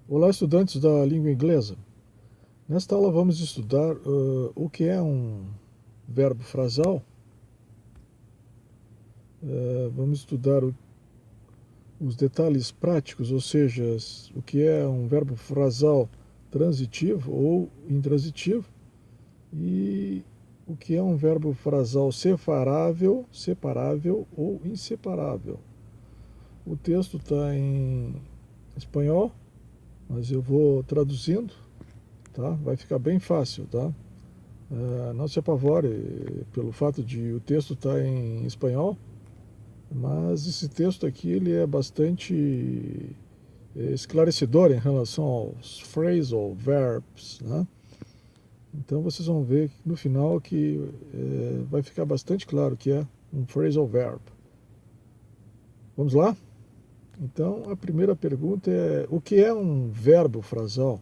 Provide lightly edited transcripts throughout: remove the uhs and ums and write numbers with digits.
Olá, estudantes da língua inglesa. Nesta aula vamos estudar o que é um verbo frasal. Vamos estudar os detalhes práticos, ou seja, o que é um verbo frasal transitivo ou intransitivo e o que é um verbo frasal separável ou inseparável. O texto está em espanhol, mas eu vou traduzindo, tá? Vai ficar bem fácil, tá? Não se apavore pelo fato de o texto estar em espanhol, mas esse texto aqui ele é bastante esclarecedor em relação aos phrasal verbs, né? Então vocês vão ver no final que vai ficar bastante claro que é um phrasal verb. Vamos lá? Então a primeira pergunta é: o que é um verbo frasal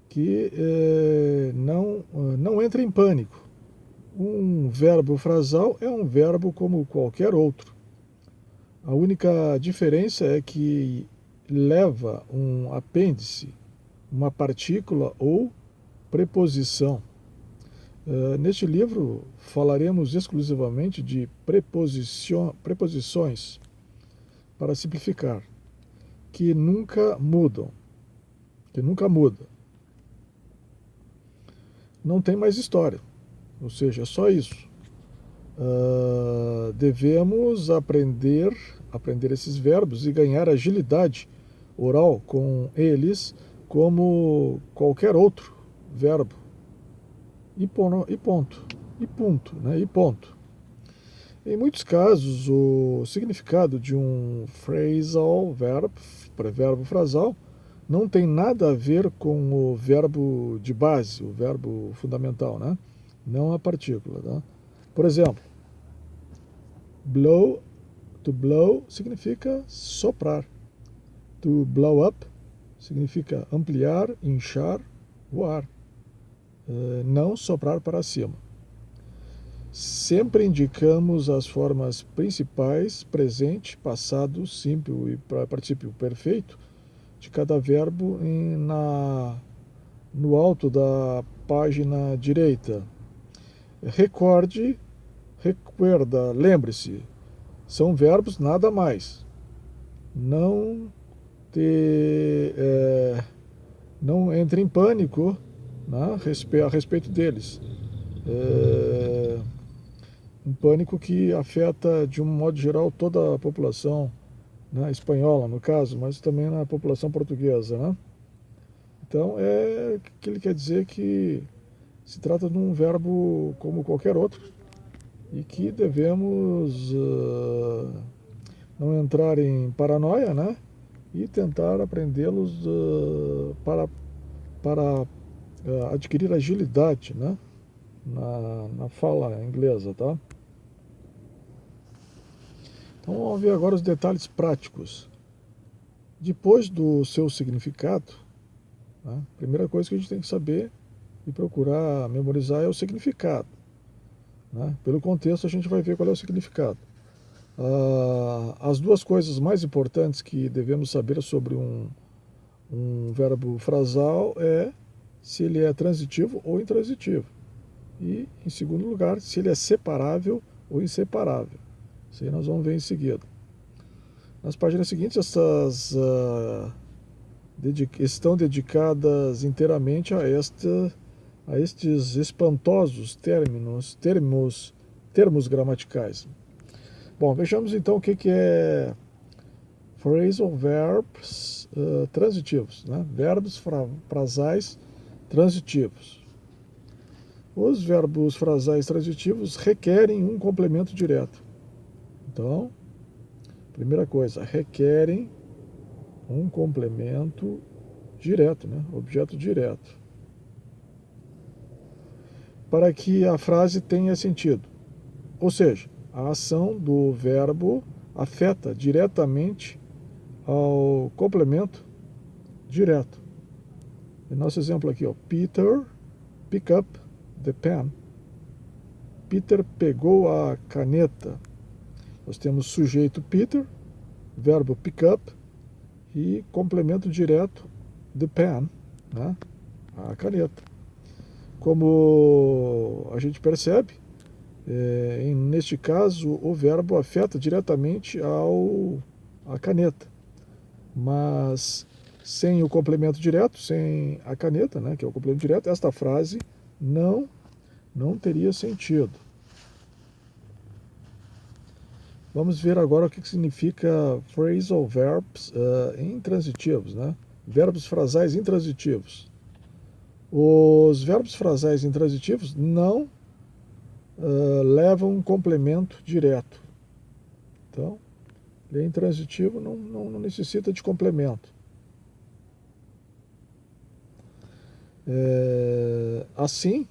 que não entra em pânico? Um verbo frasal é um verbo como qualquer outro. A única diferença é que leva um apêndice, uma partícula ou preposição. Neste livro falaremos exclusivamente de preposições, para simplificar, que nunca mudam, que nunca muda. Não tem mais história, ou seja, é só isso. Devemos aprender esses verbos e ganhar agilidade oral com eles como qualquer outro verbo. E ponto. E ponto, né? E ponto. Em muitos casos, o significado de um phrasal verb, verbo frasal, não tem nada a ver com o verbo de base, o verbo fundamental, né? Não a partícula, tá? Por exemplo, blow, to blow significa soprar. To blow up significa ampliar, inchar, voar. Não soprar para cima. Sempre indicamos as formas principais, presente, passado, simples e particípio perfeito de cada verbo no alto da página direita. Recorde, recuerda, lembre-se, são verbos nada mais. Não não entre em pânico, né, a respeito deles. Um pânico que afeta, de um modo geral, toda a população, né, espanhola, no caso, mas também na população portuguesa. Né? Então, é que ele quer dizer que se trata de um verbo como qualquer outro e que devemos não entrar em paranoia, né? E tentar aprendê-los para adquirir agilidade, né? Na fala inglesa, tá? Então vamos ver agora os detalhes práticos. Depois do seu significado, né, a primeira coisa que a gente tem que saber e procurar memorizar é o significado. Né? Pelo contexto a gente vai ver qual é o significado. As duas coisas mais importantes que devemos saber sobre um verbo frasal é se ele é transitivo ou intransitivo. E, em segundo lugar, se ele é separável ou inseparável. Isso aí nós vamos ver em seguida. Nas páginas seguintes, essas estão dedicadas inteiramente a estes espantosos termos gramaticais. Bom, vejamos então o que é phrasal verbs transitivos, né? Verbos frasais transitivos. Os verbos frasais transitivos requerem um complemento direto. Então, primeira coisa, requerem um complemento direto, né? Objeto direto. Para que a frase tenha sentido. Ou seja, a ação do verbo afeta diretamente ao complemento direto. E nosso exemplo aqui, ó, Peter pick up the pen. Peter pegou a caneta. Nós temos sujeito Peter, verbo pick up e complemento direto, the pen, né? A caneta. Como a gente percebe, neste caso, o verbo afeta diretamente a caneta. Mas sem o complemento direto, sem a caneta, né, que é o complemento direto, esta frase não teria sentido. Vamos ver agora o que significa phrasal verbs intransitivos, né? Verbos frasais intransitivos. Os verbos frasais intransitivos não levam um complemento direto. Então, ele é intransitivo, não necessita de complemento. Assim,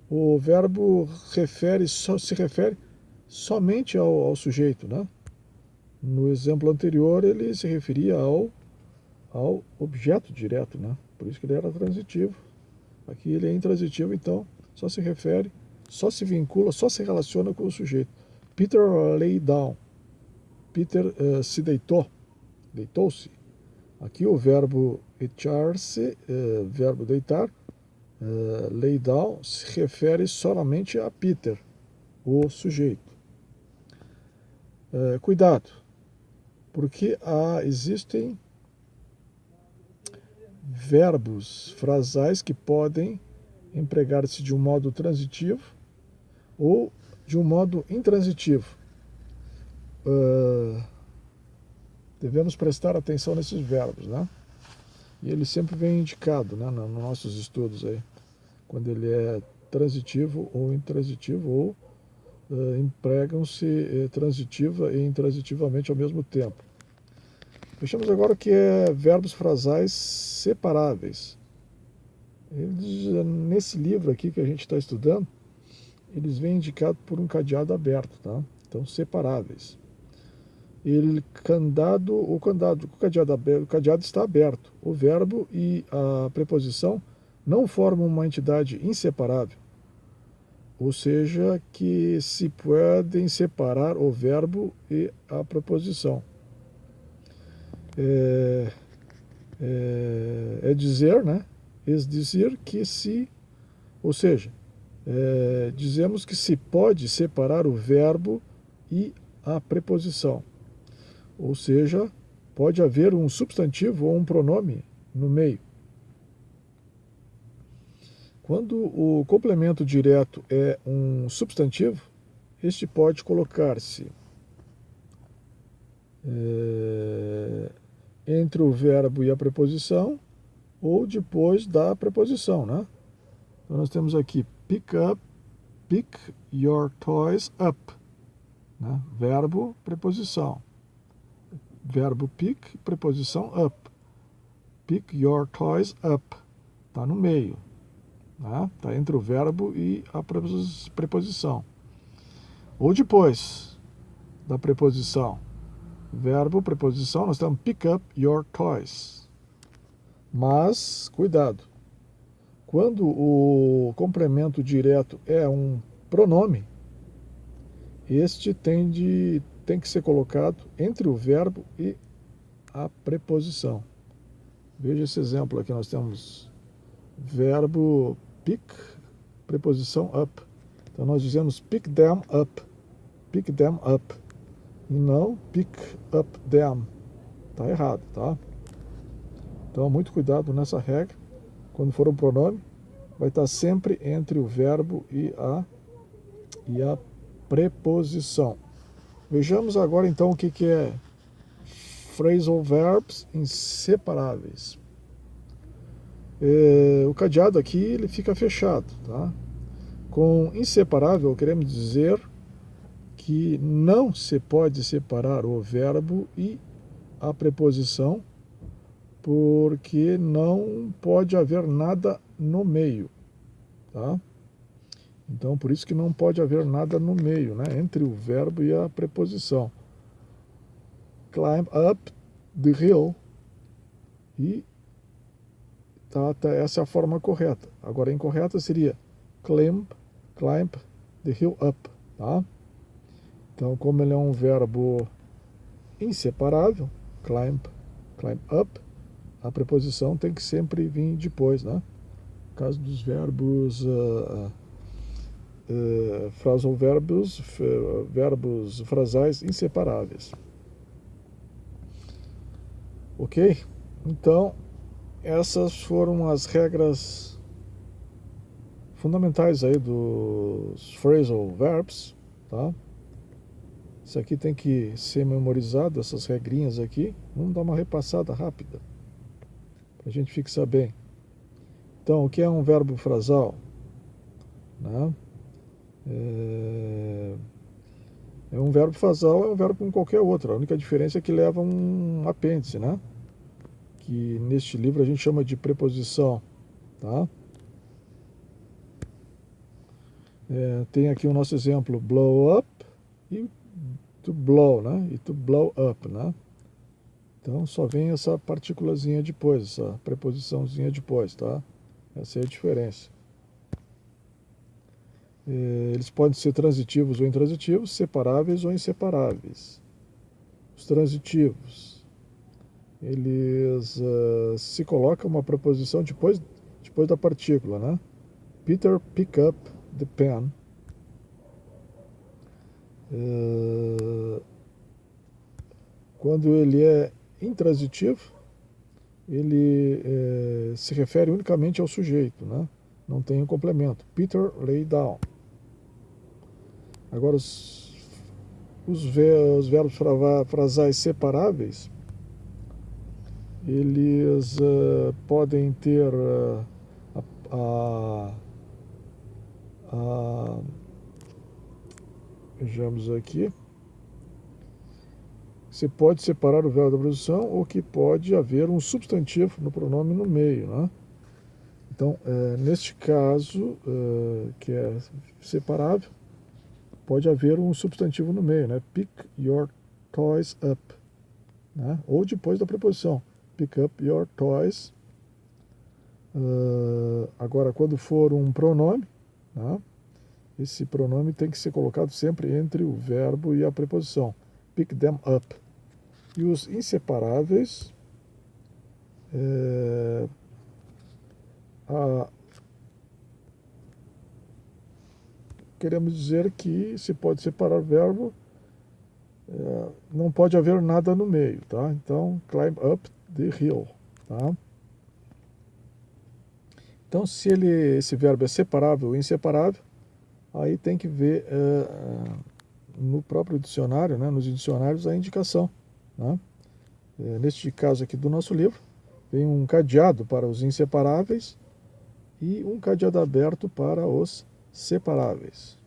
o verbo se refere somente ao sujeito, né? No exemplo anterior, ele se referia ao objeto direto, né? Por isso que ele era transitivo. Aqui ele é intransitivo, então só se refere, só se vincula, só se relaciona com o sujeito. Peter lay down. Peter se deitou-se. Aqui o verbo echar-se, verbo deitar, lay down, se refere somente a Peter, o sujeito. Cuidado, porque existem verbos frasais que podem empregar-se de um modo transitivo ou de um modo intransitivo. Devemos prestar atenção nesses verbos, né? E ele sempre vem indicado, né, nos nossos estudos aí, quando ele é transitivo ou intransitivo, ou empregam-se transitiva e intransitivamente ao mesmo tempo. Fechamos agora o que é verbos frasais separáveis. Nesse livro aqui que a gente está estudando, eles vêm indicados por um cadeado aberto, tá? Então, separáveis. O cadeado está aberto. O verbo e a preposição não formam uma entidade inseparável, ou seja, que se podem separar o verbo e a preposição. Dizer, né? Dizer que se, ou seja, dizemos que se pode separar o verbo e a preposição. Ou seja, pode haver um substantivo ou um pronome no meio. Quando o complemento direto é um substantivo, este pode colocar-se entre o verbo e a preposição ou depois da preposição, né? Então nós temos aqui pick your toys up, né? Verbo, preposição. Verbo pick, preposição up. Pick your toys up. Está no meio. Está entre o verbo e a preposição. Ou depois da preposição. Verbo, preposição, nós temos pick up your toys. Mas, cuidado. Quando o complemento direto é um pronome, este tem que ser colocado entre o verbo e a preposição. Veja esse exemplo aqui, nós temos verbo pick, preposição up. Então nós dizemos pick them up, e não pick up them. Está errado, tá? Então muito cuidado nessa regra. Quando for um pronome, vai estar sempre entre o verbo e a preposição. Vejamos agora então o que é phrasal verbs inseparáveis. O cadeado aqui ele fica fechado, tá? Com inseparável queremos dizer que não se pode separar o verbo e a preposição, porque não pode haver nada no meio, tá? Então, por isso que não pode haver nada no meio, né? Entre o verbo e a preposição. Climb up the hill. E essa é a forma correta. Agora, a incorreta seria climb the hill up, tá? Então, como ele é um verbo inseparável, climb climb up, a preposição tem que sempre vir depois, né? No caso dos verbos phrasal verbos, verbos frasais inseparáveis. Ok? Então, essas foram as regras fundamentais aí dos phrasal verbs, tá? Isso aqui tem que ser memorizado, essas regrinhas aqui. Vamos dar uma repassada rápida, para a gente fixar bem. Então, o que é um verbo frasal? Né? Um verbo frasal é um verbo como qualquer outro. A única diferença é que leva um apêndice, né? Que neste livro a gente chama de preposição, tá? Tem aqui o nosso exemplo, blow up e to blow, né? E to blow up, né? Então só vem essa partículazinha depois, essa preposiçãozinha depois, tá? Essa é a diferença. Eles podem ser transitivos ou intransitivos, separáveis ou inseparáveis. Os transitivos, eles se colocam uma preposição depois da partícula, né? Peter pick up the pen. Quando ele é intransitivo, ele se refere unicamente ao sujeito, né? Não tem um complemento. Peter lay down. Agora, os verbos frasais separáveis, eles podem ter vejamos aqui. Você pode separar o verbo da preposição ou que pode haver um substantivo no pronome no meio, né? Então, neste caso, que é separável, pode haver um substantivo no meio, né? Pick your toys up, né? Ou depois da preposição, pick up your toys. Agora, quando for um pronome, né? Esse pronome tem que ser colocado sempre entre o verbo e a preposição. Pick them up. E os inseparáveis, queremos dizer que se pode separar o verbo, não pode haver nada no meio, tá? Então, climb up the hill, tá? Então, se esse verbo é separável ou inseparável, aí tem que ver no próprio dicionário, né, nos dicionários, a indicação, né? Neste caso aqui do nosso livro, vem um cadeado para os inseparáveis e um cadeado aberto para os separáveis.